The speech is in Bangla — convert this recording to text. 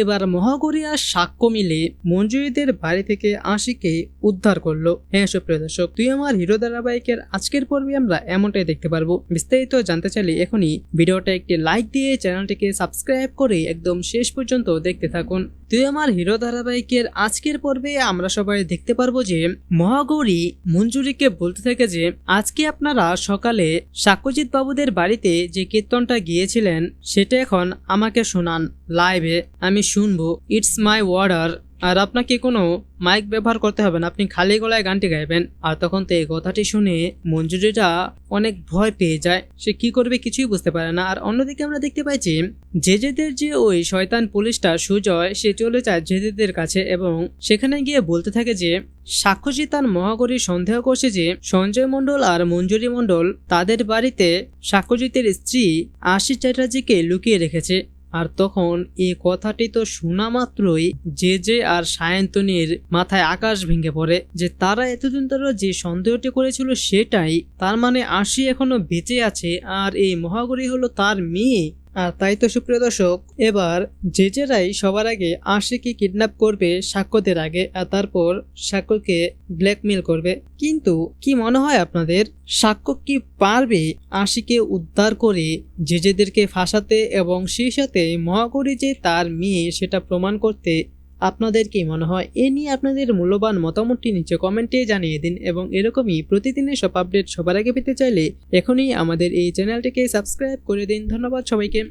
এবার মহাগৌরী আর সাক্ষ্য মিলে মঞ্জুরিদের বাড়ি থেকে আশিকে উদ্ধার করলো। হ্যাঁ সুপ্রিয় দর্শক, তুই আমার হিরো ধারাবাহিকের আজকের পর্বে আমরা এমনটাই দেখতে পারবো। বিস্তারিত জানতে চাইলে এখনই ভিডিওটা একটি লাইক দিয়ে চ্যানেলটিকে সাবস্ক্রাইব করে একদম শেষ পর্যন্ত দেখতে থাকুন। তুই আমার হিরো ধারাবাহিকের আজকের পর্বে আমরা সবাই দেখতে পারবো যে মহাগৌরী মঞ্জুরিকে বলতে থাকে যে আজকে আপনারা সকালে সাক্ষ্যজিৎ বাবুদের বাড়িতে যে কীর্তনটা গিয়েছিলেন সেটা এখন আমাকে শোনান লাইভে, আমি শুনবো। It's my order. আর আপনাকে কোনো মাইক ব্যবহার করতে হবে না, আপনি খালি গলায় গানটি গাইবেন। আর তখন তো এই কথাটি শুনে মঞ্জুরিটা অনেক ভয় পেয়ে যায়, সে কি করবে কিছুই বুঝতে পারে না। আর অন্যদিকে আমরা দেখতে পাইছি জেজেদের যে ওই শয়তান পুলিশটা সুজয়, সে চলে যায় জেজেদের কাছে এবং সেখানে গিয়ে বলতে থাকে যে সাক্ষ্যজিৎ আর মহাগৌরী সন্দেহ করছে যে সঞ্জয় মণ্ডল আর মঞ্জুরি মণ্ডল তাদের বাড়িতে সাক্ষ্যজিতের স্ত্রী আশি চ্যাটার্জিকে লুকিয়ে রেখেছে। আর তখন এই কথাটি তো শোনা মাত্রই জেজে আর সায়ন্তনীর মাথায় আকাশ ভেঙে পড়ে যে তারা এতদিন ধরে যে সন্দেহটি করেছিল সেটাই, তার মানে আশি এখনো বেঁচে আছে আর এই মহাগৌরী হলো তার মেয়ে। আর তাই তো সুপ্রিয় দর্শক, এবার জেজেরাই সবার আগে আশিকে কিডন্যাপ করবে সাক্ষ্যদের আগে, আর তারপর সাক্ষ্যকে ব্ল্যাকমেল করবে। কিন্তু কি মনে হয় আপনাদের, সাক্ষ্য কি পারবে আশিকে উদ্ধার করে জেজেদেরকে ফাঁসাতে এবং সেই সাথে মহাগৌরী যে তার মেয়ে সেটা প্রমাণ করতে? আপনাদের কি মনে হয়? এ নিয়ে আপনাদের মূল্যবান মতামতটি নিচে কমেন্টে জানিয়ে দিন এবং এরকমই প্রতিদিনের সব আপডেট সবার আগে পেতে চাইলে এখনই আমাদের এই চ্যানেলটিকে সাবস্ক্রাইব করে দিন। ধন্যবাদ সবাইকে।